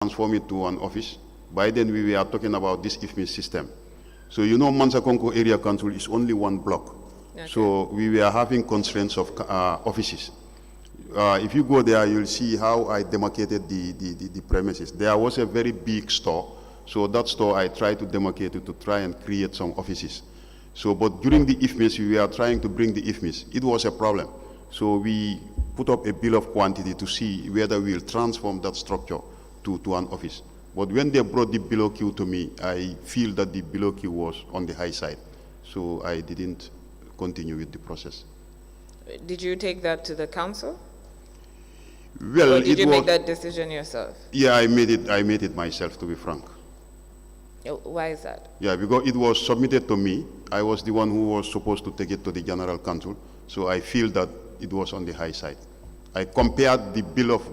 transform it to an office. By then we were talking about this IFMIS system. So you know Mansa Konko Area Council is only one block. Okay. So we were having constraints of offices. If you go there, you'll see how I demarcated the premises. There was a very big store. So that store I tried to demarcate it to try and create some offices. So, but during the IFMIS, we were trying to bring the IFMIS. It was a problem. So we put up a bill of quantity to see whether we'll transform that structure to an office. But when they brought the below queue to me, I feel that the below queue was on the high side. So I didn't continue with the process. Did you take that to the council? Well, or did you make that decision yourself? Yeah, I made it myself, to be frank. Why is that? Yeah, because it was submitted to me. I was the one who was supposed to take it to the General Council. So I feel that it was on the high side. I compared the bill of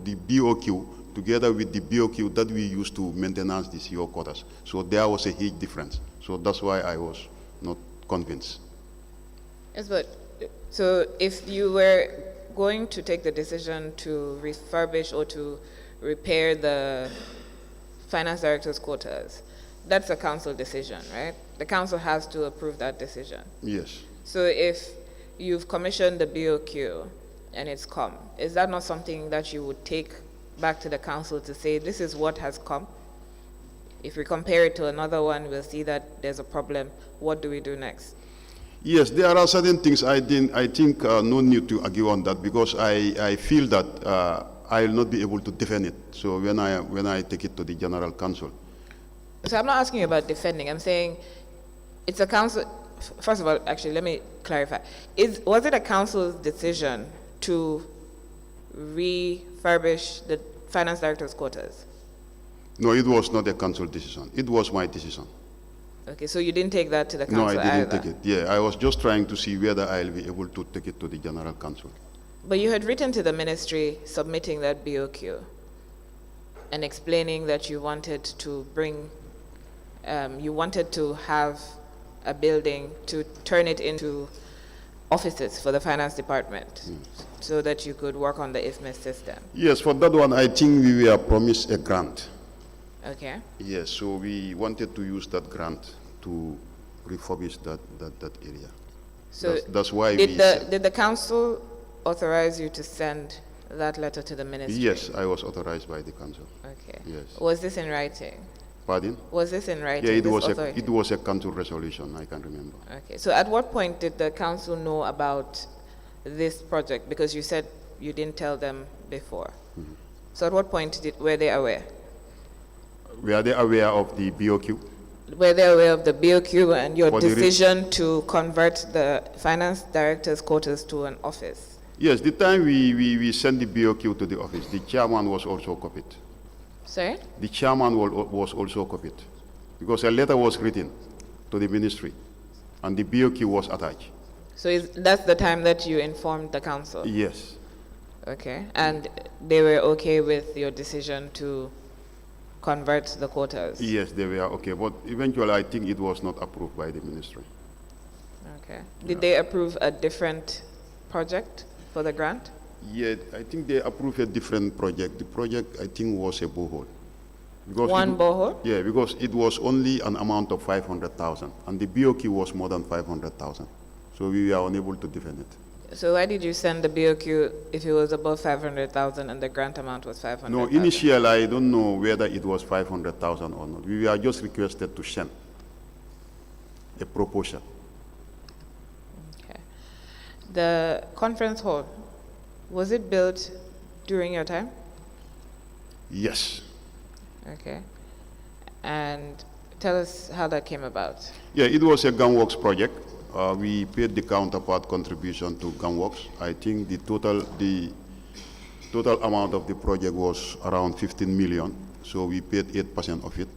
the BOQ together with the BOQ that we used to maintenance the CO quarters. So there was a huge difference. So that's why I was not convinced. Yes, but so if you were going to take the decision to refurbish or to repair the finance director's quarters, that's a council decision, right? The council has to approve that decision. Yes. So if you've commissioned the BOQ and it's come, is that not something that you would take back to the council to say, this is what has come? If we compare it to another one, we'll see that there's a problem. What do we do next? Yes, there are certain things I think no need to argue on that, because I feel that I will not be able to defend it. So when I take it to the General Council. So I'm not asking you about defending. I'm saying it's a council. First of all, actually, let me clarify. Was it a council's decision to refurbish the finance director's quarters? No, it was not a council decision. It was my decision. Okay, so you didn't take that to the council No, I didn't either. take it. Yeah, I was just trying to see whether I'll be able to take it to the General Council. But you had written to the ministry submitting that BOQ and explaining that you wanted to bring, you wanted to have a building to turn it into offices for the finance department so that you could work on the IFMIS system. Yes, for that one, I think we were promised a grant. Okay. Yes, so we wanted to use that grant to refurbish that area. So that's why did the council authorize you to send that letter to the ministry? Yes, I was authorized by the council. Okay. Yes. Was this in writing? Pardon? Was this in writing? Yeah, it was a council resolution, I can remember. Okay, so at what point did the council know about this project? Because you said you didn't tell them before. Mm-hmm. So at what point were they aware? Were they aware of the BOQ? Were they aware of the BOQ and your decision to convert the finance director's quarters to an office? Yes, the time we sent the BOQ to the office, the chairman was also copied. Sorry? The chairman was also copied, because a letter was written to the ministry and the BOQ was attached. So that's the time that you informed the council? Yes. Okay, and they were okay with your decision to convert the quarters? Yes, they were okay, but eventually I think it was not approved by the ministry. Okay. Did they approve a different project for the grant? Yeah, I think they approved a different project. The project, I think, was a borehole. One borehole? Yeah, because it was only an amount of 500,000, and the BOQ was more than 500,000. So we were unable to defend it. So why did you send the BOQ if it was above 500,000 and the grant amount was 500,000? No, initially I don't know whether it was 500,000 or not. We were just requested to send a proposal. Okay. The conference hall, was it built during your time? Yes. Okay. And tell us how that came about. Yeah, it was a Gunworks project. We paid the counterpart contribution to Gunworks. I think the total amount of the project was around 15 million. So we paid 8% of it.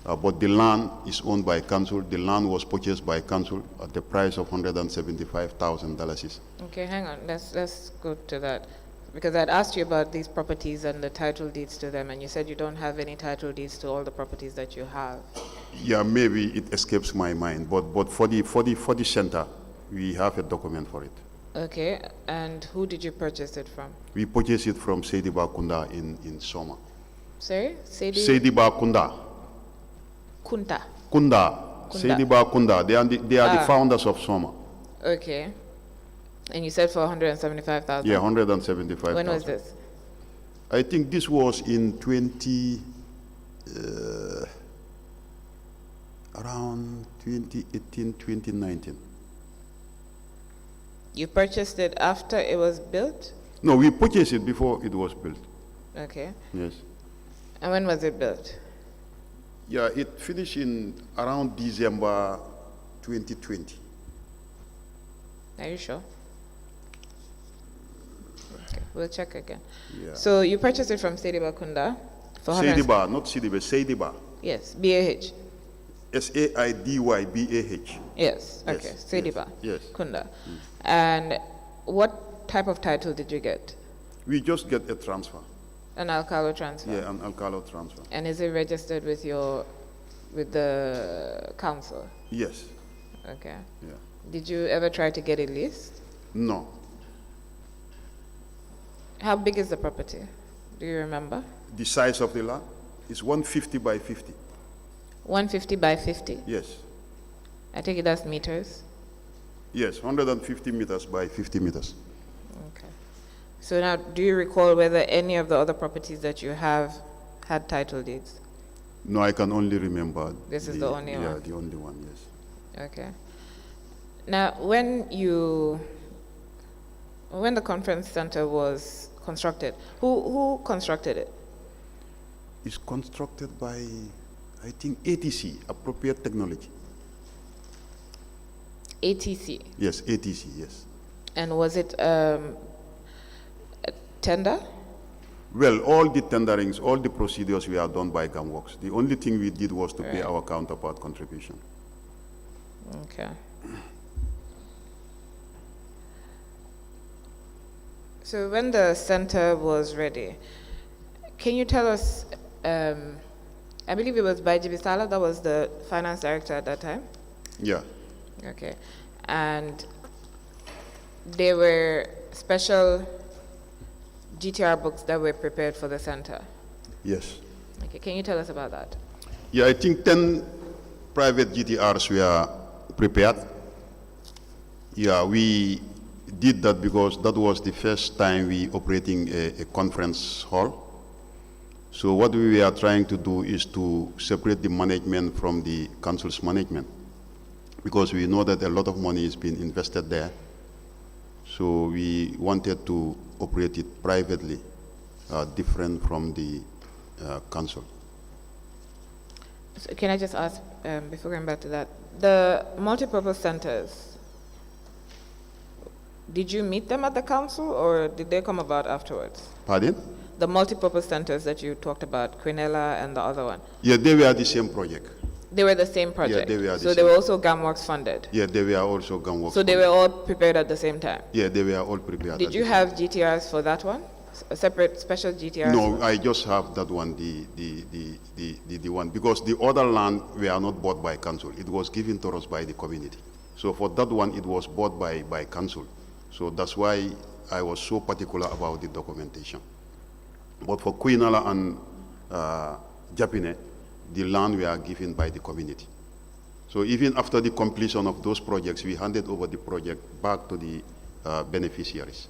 But the land is owned by council. The land was purchased by council at the price of $175,000. Okay, hang on. Let's go to that. Because I'd asked you about these properties and the title deeds to them, and you said you don't have any title deeds to all the properties that you have. Yeah, maybe it escapes my mind, but for the center, we have a document for it. Okay, and who did you purchase it from? We purchased it from Seidi Bakunda in Soma. Sorry? Seidiba Kunda. Kunta. Kunda. Seidiba Kunda. They are the founders of Soma. Okay. And you said for 175,000? Yeah, 175,000. When was this? I think this was in around 2018, 2019. You purchased it after it was built? No, we purchased it before it was built. Okay. Yes. And when was it built? Yeah, it finished in around December 2020. Are you sure? Okay, we'll check again. Yeah. So you purchased it from Seidiba Kunda for Seidiba, not Seidiba, Seidiba. Yes, BAH. Saidybah. Yes, Yes, okay, Seidiba yes. Kunda. And what type of title did you get? We just get a transfer. An Alcalo transfer? Yeah, an Alcalo transfer. And is it registered with the council? Yes. Okay. Yeah. Did you ever try to get it leased? No. How big is the property? Do you remember? The size of the land is 150 by 50. 150 by 50? Yes. I take it that's meters? Yes, 150 meters by 50 meters. Okay. So now, do you recall whether any of the other properties that you have had title deeds? No, I can only remember. This is the only one? Yeah, the only one, yes. Okay. Now, when the conference center was constructed, who constructed it? It's constructed by, I think, ATC, Appropriate Technology. ATC? Yes, ATC, yes. And was it a tender? Well, all the tenderings, all the procedures were done by GAMWorks. The only thing we did was to pay our counterpart contribution. Okay. So when the center was ready, can you tell us, I believe it was Baiji Bisala that was the finance director at that time? Yeah. Okay. And there were special GTR books that were prepared for the center. Yes. Okay, can you tell us about that? Yeah, I think 10 private GTRs were prepared. Yeah, we did that because that was the first time we operating a conference hall. So what we were trying to do is to separate the management from the council's management, because we know that a lot of money is being invested there. So we wanted to operate it privately, different from the council. So can I just ask, before going back to that, the multipurpose centers, did you meet them at the council or did they come about afterwards? Pardon? The multipurpose centers that you talked about, Quinella and the other one. Yeah, they were the same project. They were the same project? Yeah, they were the So they same. were also GAMWorks funded? Yeah, they were also GAMWorks. So they were all prepared at the same time? Yeah, they were all prepared. Did you have GTRs for that one? A separate special GTRs? No, I just have that one, the one, because the other land were not bought by council. It was given to us by the community. So for that one, it was bought by council. So that's why I was so particular about the documentation. But for Quinala and Japine, the land were given by the community. So even after the completion of those projects, we handed over the project back to the beneficiaries.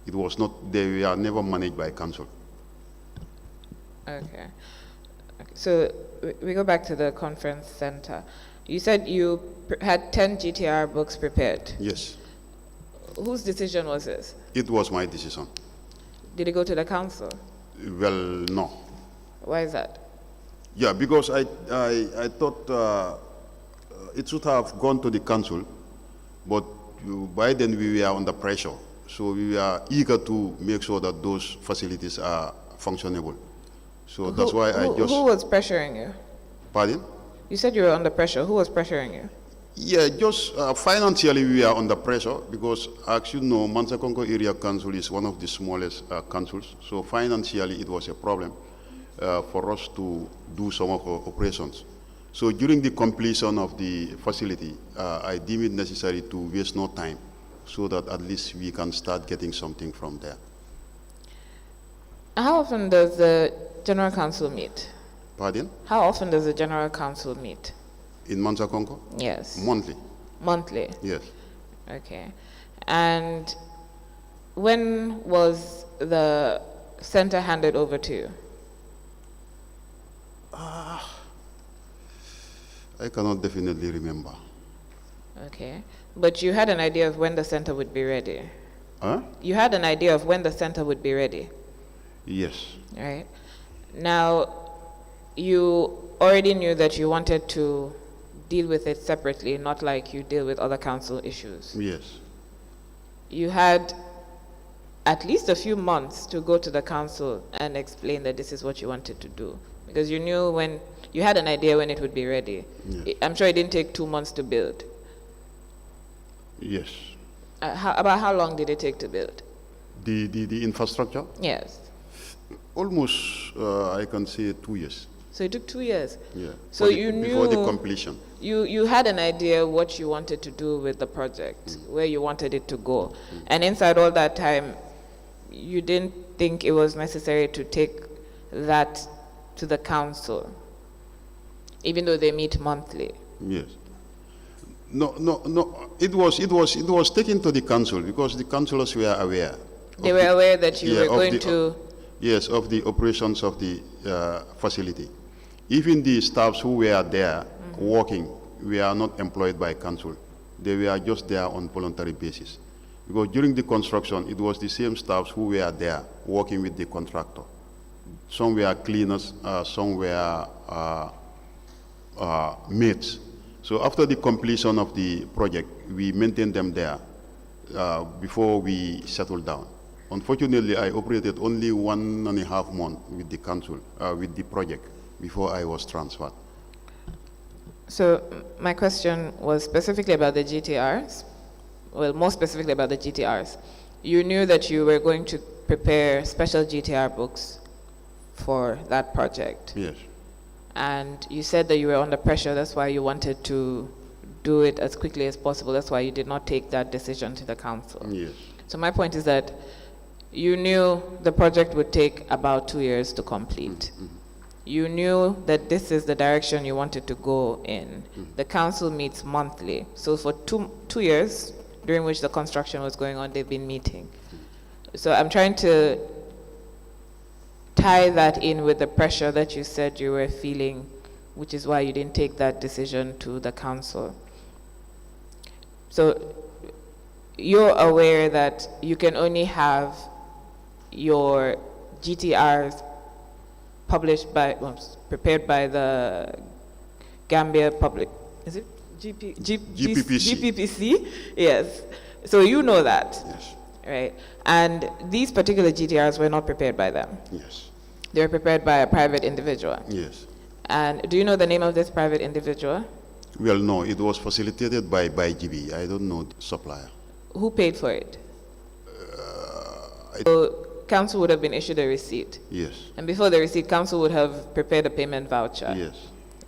It was not, they were never managed by council. Okay. So we go back to the conference center. You said you had 10 GTR books prepared. Yes. Whose decision was this? It was my decision. Did it go to the council? Well, no. Why is that? Yeah, because I thought it should have gone to the council, but by then we were under pressure. So we were eager to make sure that those facilities are functionable. So that's why I just... Who was pressuring you? Pardon? You said you were under pressure. Who was pressuring you? Yeah, just financially we are under pressure because, as you know, Mansa Konko Area Council is one of the smallest councils. So financially it was a problem for us to do some of our operations. So during the completion of the facility, I deemed it necessary to waste no time so that at least we can start getting something from there. How often does the General Council meet? Pardon? How often does the General Council meet? In Mansa Conco? Yes. Monthly. Monthly? Yes. Okay. And when was the center handed over to you? I cannot definitely remember. Okay. But you had an idea of when the center would be ready? Huh? You had an idea of when the center would be ready? Yes. Right. Now, you already knew that you wanted to deal with it separately, not like you deal with other council issues. Yes. You had at least a few months to go to the council and explain that this is what you wanted to do, because you knew when, you had an idea when it would be ready. Yes. I'm sure it didn't take 2 months to build. Yes. About how long did it take to build? The infrastructure? Yes. Almost, I can say 2 years. So it took 2 years. Yeah. So you knew before the completion. You had an idea what you wanted to do with the project, where you wanted it to go, and inside all that time, you didn't think it was necessary to take that to the council, even though they meet monthly. Yes. No. It was taken to the council because the councillors were aware. They were aware that you yeah, were going the, to. Yes, of the operations of the facility. Even the staffs who were there working were not employed by council. They were just there on voluntary basis. Because during the construction, it was the same staffs who were there working with the contractor. Some were cleaners, some were mates. So after the completion of the project, we maintained them there before we settled down. Unfortunately, I operated only 1.5 months with the council, with the project, before I was transferred. So my question was specifically about the GTRs, well, more specifically about the GTRs. You knew that you were going to prepare special GTR books for that project. Yes. And you said that you were under pressure, that's why you wanted to do it as quickly as possible. That's why you did not take that decision to the council. Yes. So my point is that you knew the project would take about 2 years to complete. You knew that this is the direction you wanted to go in. The council meets monthly. So for two years, during which the construction was going on, they've been meeting. So I'm trying to tie that in with the pressure that you said you were feeling, which is why you didn't take that decision to the council. So you're aware that you can only have your GTRs published by, well, prepared by the Gambia Public, is it GPPC. GPPC? Yes. So you know that. Yes. Right. And these particular GTRs were not prepared by them. Yes. They were prepared by a private individual. Yes. And do you know the name of this private individual? Well, no, it was facilitated by GB. I don't know the supplier. Who paid for it? So council would have been issued a receipt. Yes. And before the receipt, council would have prepared a payment voucher. Yes.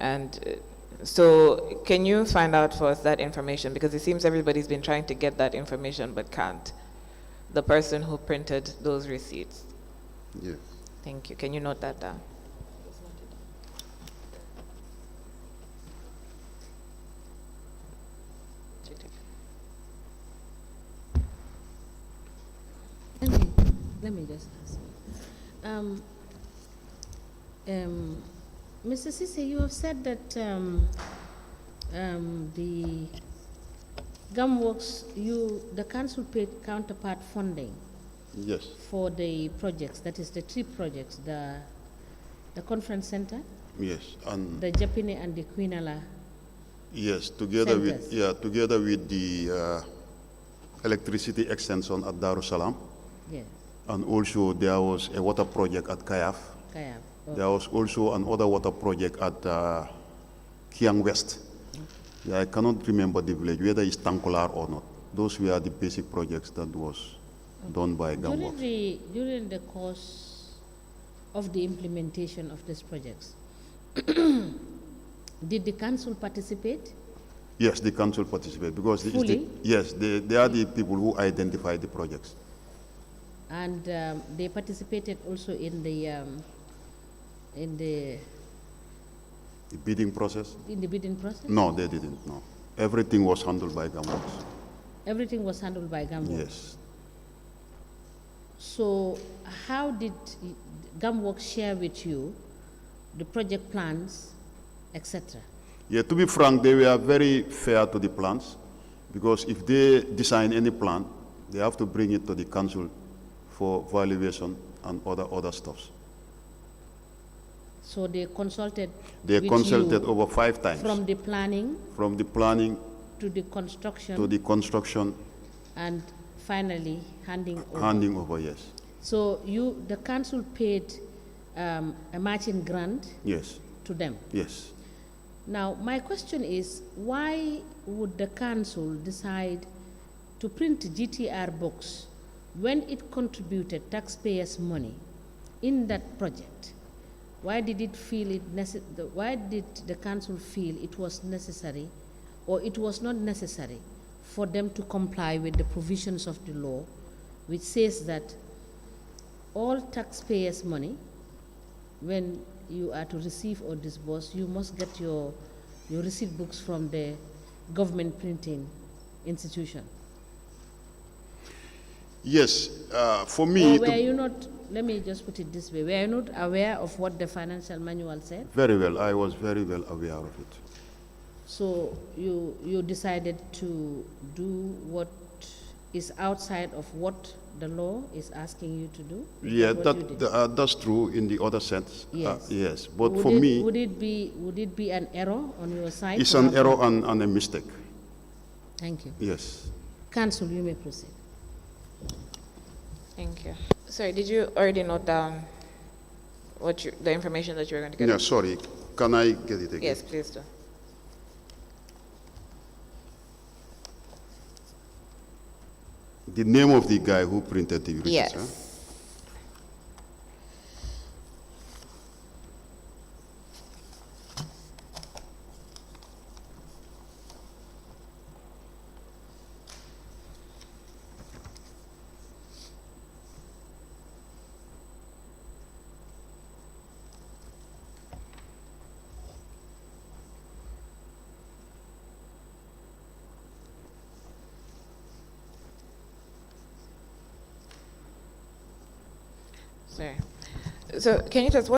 And so can you find out for us that information? Because it seems everybody's been trying to get that information but can't. The person who printed those receipts. Yes. Thank you. Can you note that down? Let me just ask. Mr. Ceesay, you have said that the GumWorks, the council paid counterpart funding. Yes. For the projects, that is the 3 projects, the conference center, Yes. And the Japine and the Quinala. yes, together centers. with the electricity extension at Darussalam, Yes, and also there was a water project at Kayaf. Kayab. Oh, There was also another water project at Kiang West. Yeah, I cannot remember the village, whether it's Tankolar or not. Those were the basic projects that was done by GumWorks. during the course of the implementation of these projects, did the council participate? Yes, the council participated because Fully? they are the people who identify the projects. And they participated also in the in the bidding process? bidding process? No, they didn't, no. Everything was handled by Gamworks. Everything was handled by Gamworks? Yes. So how did Gamworks share with you the project plans, etc.? Yeah, to be frank, they were very fair to the plans, because if they design any plan, they have to bring it to the council for valuation and other stuffs. So they consulted They with consulted you over 5 times. from the planning To the construction, and finally handing over. handing over, yes. So the council paid a matching grant Yes, to them. yes. Now, my question is, why would the council decide to print GTR books when it contributed taxpayers' money in that project? Why did why did the council feel it was necessary, or it was not necessary, for them to comply with the provisions of the law, which says that all taxpayers' money, when you are to receive or disburse, you must get your receipt books from the government printing institution? Yes, for me... Or were you not, let me just put it this way, were you not aware of what the financial manual said? Very well, I was very well aware of it. So you decided to do what is outside of what the law is asking you to do? Yeah, That's what you did? that's true in the other sense. Yes. Yes, but Would for it- me, would it be an error on your side? it's to an have error that? and a mistake. Thank you. Yes. Council, you may proceed. Thank you. Sorry, did you already note down the information that you were going to get? Yeah, sorry. Can I get it again? Yes, please do. The name of the guy who printed the Yes. register. Sorry. So can you tell us